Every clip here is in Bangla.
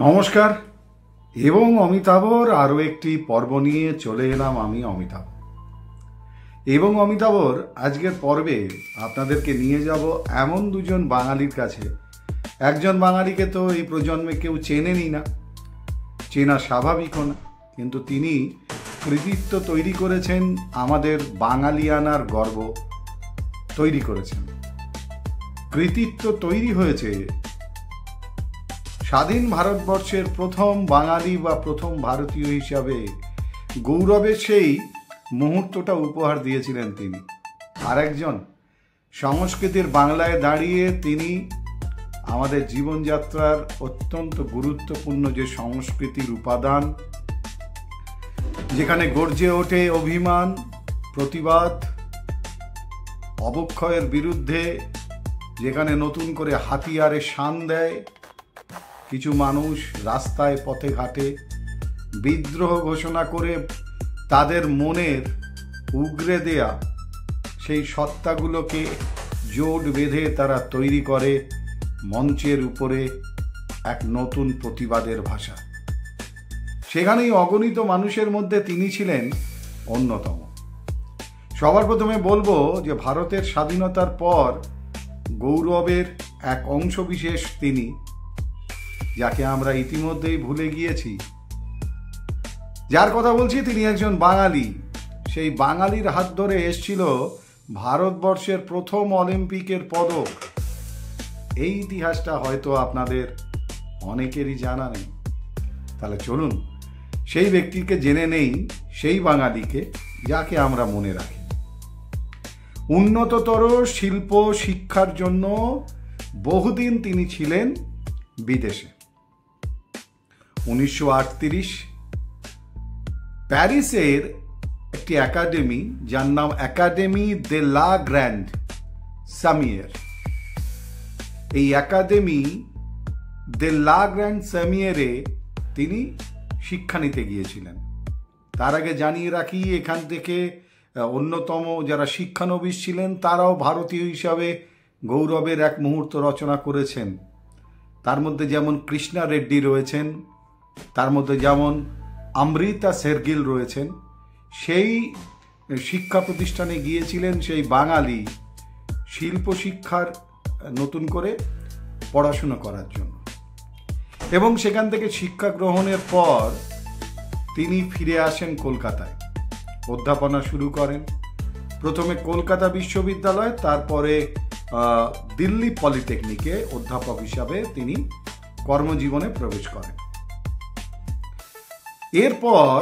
নমস্কার এবং অমিতাভর আরও একটি পর্ব নিয়ে চলে এলাম আমি অমিতাভ। এবং অমিতাভর আজকের পর্বে আপনাদেরকে নিয়ে যাব এমন দুজন বাঙালির কাছে। একজন বাঙালিকে তো এই প্রজন্মে কেউ চেনেনই না, চেনা স্বাভাবিকও না, কিন্তু তিনি কৃতিত্ব তৈরি করেছেন, আমাদের বাঙালিয়ানার গর্ব তৈরি করেছেন। কৃতিত্ব তৈরি হয়েছে স্বাধীন ভারতবর্ষের প্রথম বাঙালি বা প্রথম ভারতীয় হিসাবে গৌরবের সেই মুহূর্তটা উপহার দিয়েছিলেন তিনি। আরেকজন সংস্কৃতির বাংলায় দাঁড়িয়ে তিনি আমাদের জীবনযাত্রার অত্যন্ত গুরুত্বপূর্ণ যে সংস্কৃতির উপাদান, যেখানে গর্জে ওঠে অভিমান, প্রতিবাদ, অবক্ষয়ের বিরুদ্ধে, যেখানে নতুন করে হাতিয়ারে শান দেয় কিছু মানুষ, রাস্তায় পথে ঘাটে বিদ্রোহ ঘোষণা করে তাদের মনের উগরে দেয়া সেই সত্তাগুলোকে জোট বেঁধে তারা তৈরি করে মঞ্চের উপরে এক নতুন প্রতিবাদের ভাষা। সেখানেই অগণিত মানুষের মধ্যে তিনি ছিলেন অন্যতম। সবার প্রথমে বলবো যে ভারতের স্বাধীনতার পর গৌরবের এক অংশবিশেষ তিনি, যাকে আমরা ইতিমধ্যেই ভুলে গিয়েছি। যার কথা বলছি তিনি একজন বাঙালি। সেই বাঙালির হাত ধরে এসছিল ভারতবর্ষের প্রথম অলিম্পিকের পদক। এই ইতিহাসটা হয়তো আপনাদের অনেকেরই জানা নেই। তাহলে চলুন সেই ব্যক্তিকে জেনে নেই, সেই বাঙালিকে যাকে আমরা মনে রাখি। উন্নততর শিল্প শিক্ষার জন্য বহুদিন তিনি ছিলেন বিদেশে। 1938 প্যারিসের একটি একাডেমি, যার নাম একাডেমি দে লা গ্র্যান্ড সামিয়ের, এই একাডেমি দে লা গ্র্যান্ড সামিয়েরে তিনি শিক্ষা নিতে গিয়েছিলেন। তার আগে জানিয়ে রাখি, এখান থেকে অন্যতম যারা শিক্ষানবিশ ছিলেন তারাও ভারতীয় হিসাবে গৌরবের এক মুহূর্ত রচনা করেছেন। তার মধ্যে যেমন কৃষ্ণা রেড্ডি রয়েছেন, তার মধ্যে যেমন অমৃতা শেরগিল রয়েছেন। সেই শিক্ষা প্রতিষ্ঠানে গিয়েছিলেন সেই বাঙালি শিল্প শিক্ষার নতুন করে পড়াশুনো করার জন্য, এবং সেখান থেকে শিক্ষা গ্রহণের পর তিনি ফিরে আসেন কলকাতায়, অধ্যাপনা শুরু করেন। প্রথমে কলকাতা বিশ্ববিদ্যালয়, তারপরে দিল্লি পলিটেকনিকে অধ্যাপক হিসাবে তিনি কর্মজীবনে প্রবেশ করেন। এরপর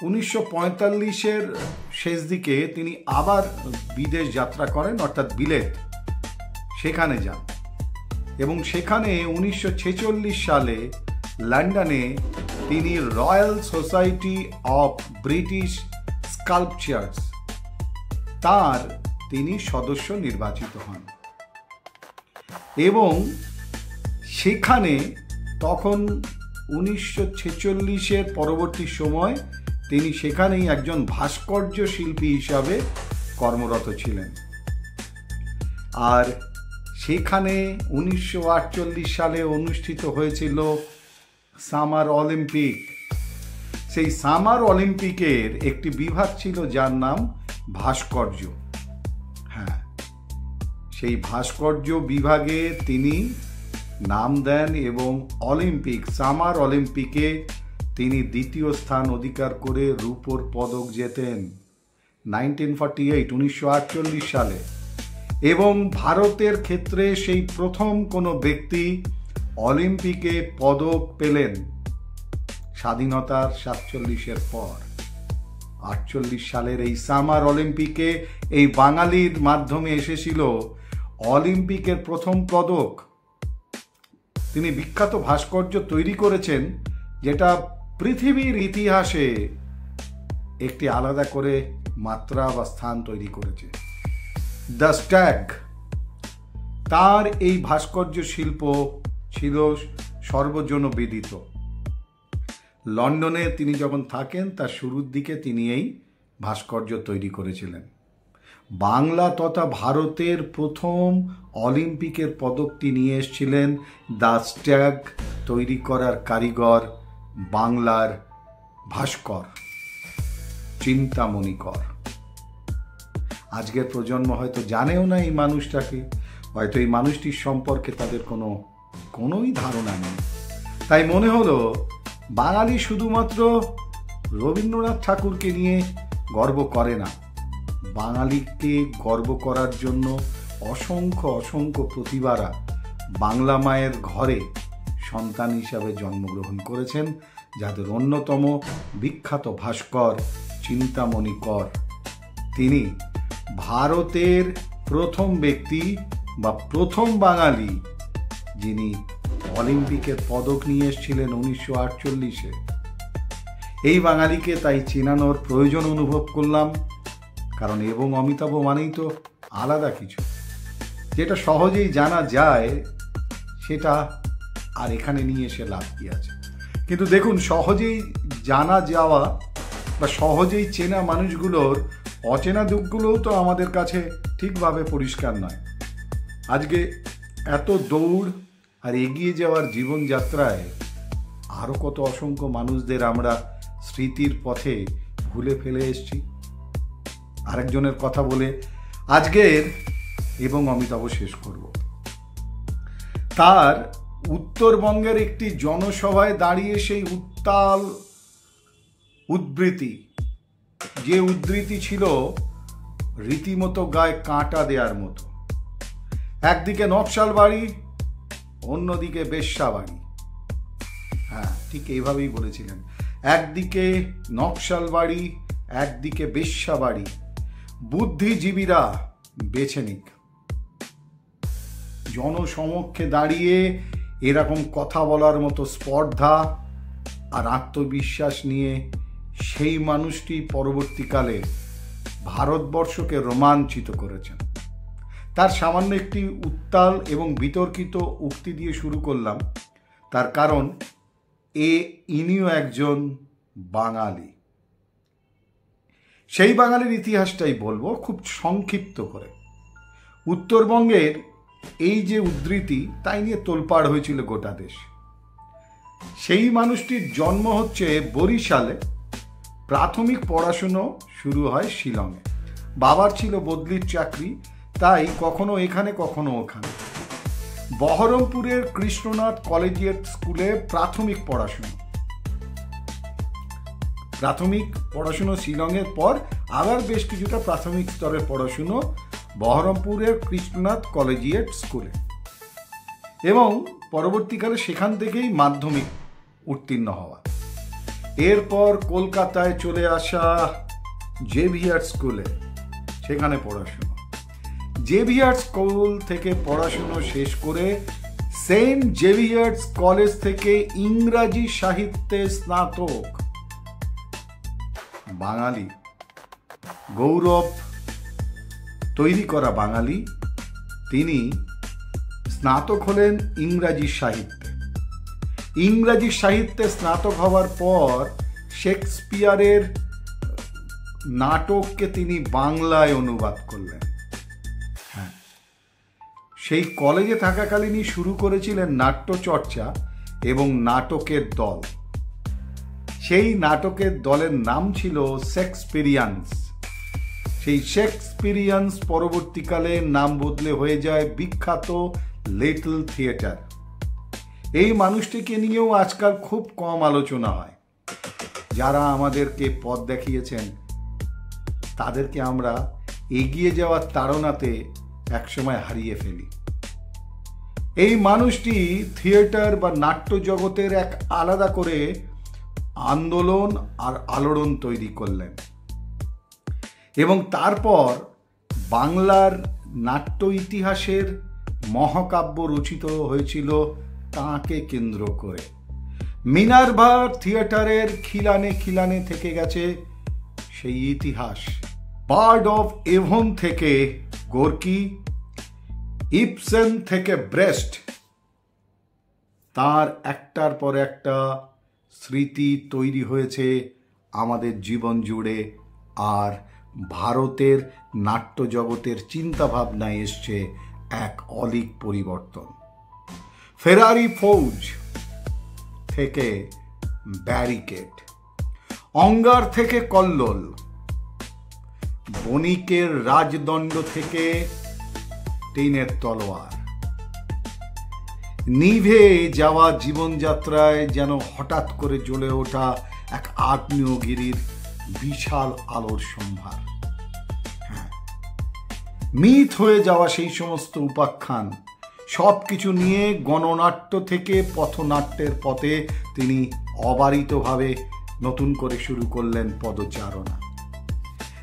1945-এর শেষ দিকে তিনি আবার বিদেশ যাত্রা করেন, অর্থাৎ বিলেত, সেখানে যান এবং সেখানে 1946 সালে লন্ডনে তিনি royal society of British sculptures তার তিনি সদস্য নির্বাচিত হন এবং সেখানে তখন 1946-এর পরবর্তী সময় তিনি সেখানেই একজন ভাস্কর্য শিল্পী হিসাবে কর্মরত ছিলেন। আর সেখানে 1948 সালে অনুষ্ঠিত হয়েছিল সামার অলিম্পিক। সেই সামার অলিম্পিকের একটি বিভাগ ছিল যার নাম ভাস্কর্য। হ্যাঁ, সেই ভাস্কর্য বিভাগে তিনি নাম দেন এবং সামার অলিম্পিকে তিনি দ্বিতীয় স্থান অধিকার করে রূপোর পদক জেতেন 1948 সালে। এবং ভারতের ক্ষেত্রে সেই প্রথম কোনো ব্যক্তি অলিম্পিকে পদক পেলেন স্বাধীনতার 47-এর পর। 48 সালের এই সামার অলিম্পিকে এই বাঙালির মাধ্যমে এসেছিল অলিম্পিকের প্রথম পদক। তিনি বিখ্যাত ভাস্কর্য তৈরি করেছেন, যেটা পৃথিবীর ইতিহাসে একটি আলাদা করে মাত্রা বা স্থান তৈরি করেছে। দ্য স্ট্যাগ, তার এই ভাস্কর্য শিল্প ছিল সর্বজনবিদিত। লন্ডনে তিনি যখন থাকেন তার শুরুর দিকে তিনি এই ভাস্কর্য তৈরি করেছিলেন। বাংলা তথা ভারতের প্রথম অলিম্পিকের পদকটি নিয়ে এসেছিলেন দ্য স্ট্যাগ তৈরি করার কারিগর বাংলার ভাস্কর, চিন্তামণি কর। আজকের প্রজন্ম হয়তো জানেও না এই মানুষটাকে, হয়তো এই মানুষটির সম্পর্কে তাদের কোনোই ধারণা নেই। তাই মনে হলো বাঙালি শুধুমাত্র রবীন্দ্রনাথ ঠাকুরকে নিয়ে গর্ব করে না, বাঙালিকে গর্ব করার জন্য অসংখ্য অসংখ্য প্রতিভারা বাংলা মায়ের ঘরে সন্তান হিসাবে জন্মগ্রহণ করেছেন, যাদের অন্যতম বিখ্যাত ভাস্কর চিন্তামণি কর। তিনি ভারতের প্রথম ব্যক্তি বা প্রথম বাঙালি যিনি অলিম্পিকের পদক নিয়ে এসেছিলেন 1948-এ। এই বাঙালিকে তাই চেনানোর প্রয়োজন অনুভব করলাম, কারণ এবং অমিতাভ মানেই তো আলাদা কিছু, যেটা সহজেই জানা যায় সেটা আর এখানে নিয়ে এসে লাভ কি আছে। কিন্তু দেখুন, সহজেই জানা যাওয়া বা সহজেই চেনা মানুষগুলোর অচেনা দিকগুলোও তো আমাদের কাছে ঠিকভাবে পরিষ্কার নয়। আজকে এত দৌড় আর এগিয়ে যাওয়ার জীবনযাত্রায় আরও কত অসংখ্য মানুষদের আমরা স্মৃতির পথে ভুলে ফেলে এসেছি। আরেকজনের কথা বলে আজকের এবং অমিতাভ শেষ করব। তার উত্তরবঙ্গের একটি জনসভায় দাঁড়িয়ে সেই উত্তাল উদ্ধৃতি, যে উদ্ধৃতি ছিল রীতিমতো গায়ে কাঁটা দেওয়ার মতো। একদিকে নকশাল বাড়ি, অন্যদিকে বেশ্যা বাড়ি। হ্যাঁ, ঠিক এইভাবেই বলেছিলেন। একদিকে নকশাল বাড়ি, একদিকে বেশ্যা বাড়ি, বুদ্ধিজীবীরা বেছে নিক। জনসমক্ষে দাঁড়িয়ে এরকম কথা বলার মতো স্পর্ধা আর আত্মবিশ্বাস নিয়ে সেই মানুষটি পরবর্তীকালে ভারতবর্ষকে রোমাঞ্চিত করেছেন। তার সামান্য একটি উত্তাল এবং বিতর্কিত উক্তি দিয়ে শুরু করলাম, তার কারণ ইনিও একজন বাঙালি। সেই বাঙালির ইতিহাসটাই বলবো খুব সংক্ষিপ্ত করে। উত্তরবঙ্গের এই যে উদ্ধৃতি, তাই নিয়ে তোলপাড় হয়েছিল গোটা দেশ। সেই মানুষটির জন্ম হচ্ছে বরিশালে, প্রাথমিক পড়াশুনো শুরু হয় শিলংয়ে। বাবার ছিল বদলির চাকরি, তাই কখনো এখানে কখনো ওখানে। বহরমপুরের কৃষ্ণনাথ কলেজিয়েট স্কুলে প্রাথমিক পড়াশুনো শিলংয়ের পর আবার বেশ কিছুটা প্রাথমিক স্তরের পড়াশুনো বহরমপুরের কৃষ্ণনাথ কলেজিয়েট স্কুলে, এবং পরবর্তীকালে সেখান থেকেই মাধ্যমিক উত্তীর্ণ হওয়া। এরপর কলকাতায় চলে আসা জেভিয়ার স্কুলে, সেখানে পড়াশুনো। জেভিয়ার স্কুল থেকে পড়াশুনো শেষ করে সেন্ট জেভিয়ার্স কলেজ থেকে ইংরাজি সাহিত্যে স্নাতক। বাঙালি, গৌরব তৈরি করা বাঙালি, তিনি স্নাতক হলেন ইংরাজি সাহিত্যে। ইংরাজি সাহিত্যে স্নাতক হওয়ার পর শেক্সপিয়ারের নাটককে তিনি বাংলায় অনুবাদ করলেন। হ্যাঁ, সেই কলেজে থাকাকালীনই শুরু করেছিলেন নাট্যচর্চা এবং নাটকের দল। সেই নাটকের দলের নাম ছিল শেক্সপিয়ারিয়ান্স। সেই শেক্সপিয়ারিয়ান্স পরবর্তীকালে নাম বদলে হয়ে যায় বিখ্যাত লিটল থিয়েটার। এই মানুষটিকে নিয়েও আজকাল খুব কম আলোচনা হয়। যারা আমাদেরকে পথ দেখিয়েছেন তাদেরকে আমরা এগিয়ে যাওয়ার তাড়নাতে একসময় হারিয়ে ফেলি। এই মানুষটি থিয়েটার বা নাট্য জগতের এক আলাদা করে আন্দোলন আর আলোড়ন তৈরি করলেন, এবং তারপর বাংলার নাট্য ইতিহাসের মহাকাব্য রচিত হয়েছিল তাঁকে কেন্দ্র করে। মিনার্ভা থিয়েটারের খিলানে খিলানে থেকে গেছে সেই ইতিহাস। বার্ড অফ এভন থেকে গোর্কি, ইবসেন থেকে ব্রেস্ট, তার একটার পর একটা স্মৃতি তৈরি হয়েছে আমাদের জীবন জুড়ে, আর ভারতের নাট্য জগতের চিন্তাভাবনায় এসছে এক অলীক পরিবর্তন। ফেরারি ফৌজ, থেকে ব্যারিকেড, অঙ্গার থেকে কল্লোল, বণিকের রাজদণ্ড থেকে টিনের তলোয়ার। নিভে যাওয়া জীবনযাত্রায় যেন হঠাৎ করে জ্বলে ওঠা এক আগ্নেয়গিরির বিশাল আলোর সম্ভার। হ্যাঁ, মিথ হয়ে যাওয়া সেই সমস্ত উপাখ্যান সবকিছু নিয়ে গণনাট্য থেকে পথনাট্যের পথে তিনি অবারিতভাবে নতুন করে শুরু করলেন পদচারণা,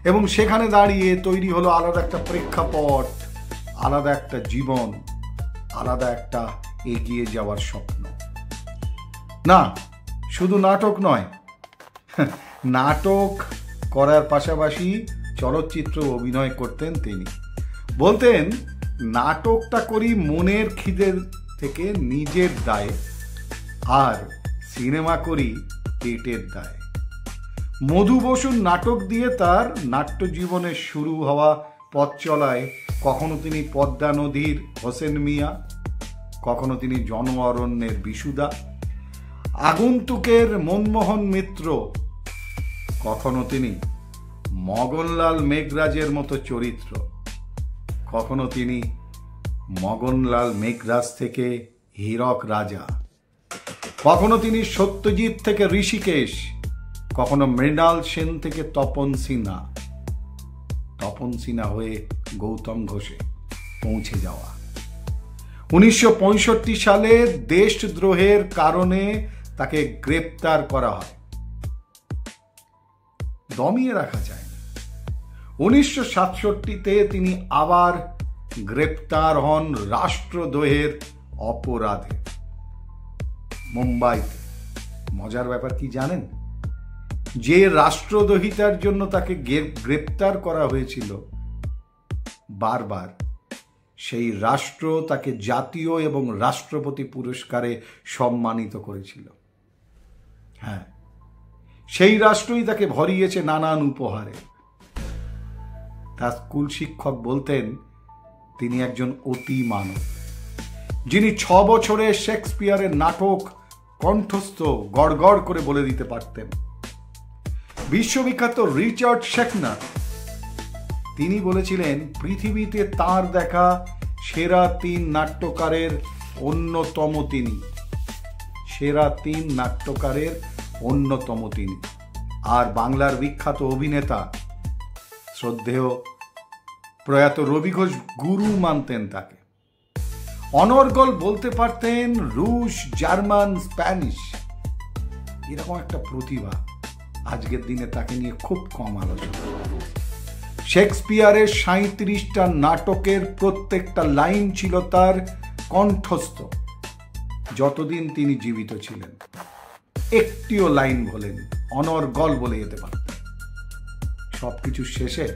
এবং সেখানে দাঁড়িয়ে তৈরি হলো আলাদা একটা প্রেক্ষাপট, আলাদা একটা জীবন, আলাদা একটা এগিয়ে যাওয়ার স্বপ্ন। না, শুধু নাটক নয়, নাটক করার পাশাপাশি চলচ্চিত্র অভিনয় করতেন তিনি। বলতেন, নাটকটা করি মনের খিদের থেকে নিজের দায়ে, আর সিনেমা করি পেটের দায়ে। মধু বসুর নাটক দিয়ে তার নাট্য জীবনের শুরু হওয়া পথ চলায় কখনো তিনি পদ্মা নদীর হোসেন মিয়া, কখনো তিনি জন অরণ্যের বিশুদা, আগন্তুকের মনমোহন মিত্র, কখনো তিনি মগনলাল মেঘরাজের মতো চরিত্র, কখনো তিনি মগনলাল মেঘরাজ থেকে হীরক রাজা, কখনো তিনি সত্যজিৎ থেকে ঋষিকেশ, কখনো মৃণাল সেন থেকে তপন সিনহা, তপন সিনহা হয়ে গৌতম ঘোষে পৌঁছে যাওয়া। 1965 সালে দেশদ্রোহের কারণে তাকে গ্রেপ্তার করা হয়, দমিয়ে রাখা যায়। 1967-তে তিনি আবার গ্রেপ্তার হন রাষ্ট্রদ্রোহের অপরাধে মুম্বাইতে। মজার ব্যাপার কি জানেন? যে রাষ্ট্রদ্রোহিতার জন্য তাকে গ্রেপ্তার করা হয়েছিল বারবার, সেই রাষ্ট্র তাকে জাতীয় এবং রাষ্ট্রপতি পুরস্কারে সম্মানিত করেছিল। হ্যাঁ, সেই রাষ্ট্রই তাকে ভরিয়েছে নানান উপহারে। তার স্কুল শিক্ষক বলতেন, তিনি একজন অতি মানব, যিনি 6 বছরে শেক্সপিয়ারের নাটক কণ্ঠস্থ গড়গড় করে বলে দিতে পারতেন। বিশ্ববিখ্যাত রিচার্ড শেকনার, তিনি বলেছিলেন, পৃথিবীতে তার দেখা সেরা 3 নাট্যকারের অন্যতম তিনি, সেরা 3 নাট্যকারের অন্যতম তিনি। আর বাংলার বিখ্যাত অভিনেতা শ্রদ্ধেয় প্রয়াত রবি ঘোষ গুরু মানতেন তাকে। অনর্গল বলতে পারতেন রুশ, জার্মান, স্প্যানিশ। এরকম একটা প্রতিভা আজকের দিনে তাকে নিয়ে খুব কম আলোচনা। শেক্সপিয়ারের 37টা নাটকের প্রত্যেকটা লাইন ছিল তার কণ্ঠস্থ যতদিন তিনি জীবিত ছিলেন। একটিও লাইন বলেন, অনর্গল বলে যেতে পারতেন। সবকিছু শেষে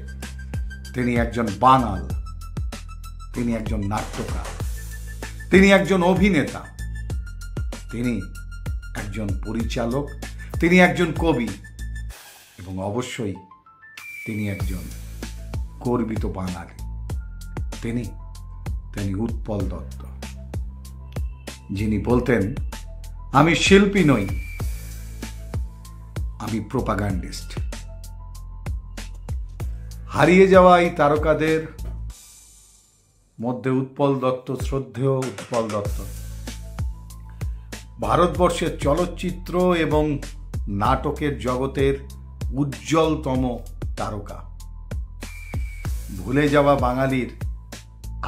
তিনি একজন বাঙাল, তিনি একজন নাট্যকার, তিনি একজন অভিনেতা, তিনি একজন পরিচালক, তিনি একজন কবি, এবং অবশ্যই তিনি একজন গর্বিত বাঙালি। তিনি উৎপল দত্ত, যিনি বলতেন, আমি শিল্পী নই, আমি প্রোপাগান্ডিস্ট। হারিয়ে যাওয়া এই তারকাদের মধ্যে উৎপল দত্ত, শ্রদ্ধেয় উৎপল দত্ত, ভারতবর্ষের চলচ্চিত্র এবং নাটকের জগতের উজ্জ্বলতম তারকা। ভুলে যাওয়া বাঙালির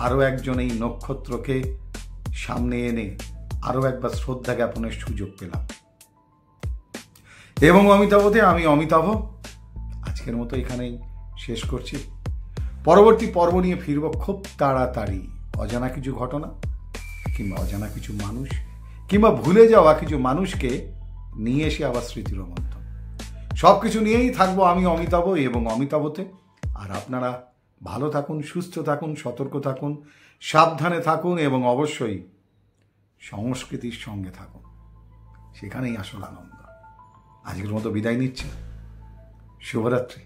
আরও একজন এই নক্ষত্রকে সামনে এনে আরও একবার শ্রদ্ধা জ্ঞাপনের সুযোগ পেলাম। এবং অমিতাভতে আমি অমিতাভ আজকের মতো এখানেই শেষ করছি। পরবর্তী পর্ব নিয়ে ফিরব খুব তাড়াতাড়ি। অজানা কিছু ঘটনা, কিংবা অজানা কিছু মানুষ, কিংবা ভুলে যাওয়া কিছু মানুষকে নিয়ে এসে আবার স্মৃতি রোমন্থন, সব কিছু নিয়েই থাকবো আমি অমিতাভ এবং অমিতাভতে। আর আপনারা ভালো থাকুন, সুস্থ থাকুন, সতর্ক থাকুন, সাবধানে থাকুন এবং অবশ্যই সংস্কৃতির সঙ্গে থাকুন। সেখানেই আসল আনন্দ। আজকের মতো বিদায় নিচ্ছি। শুভরাত্রি।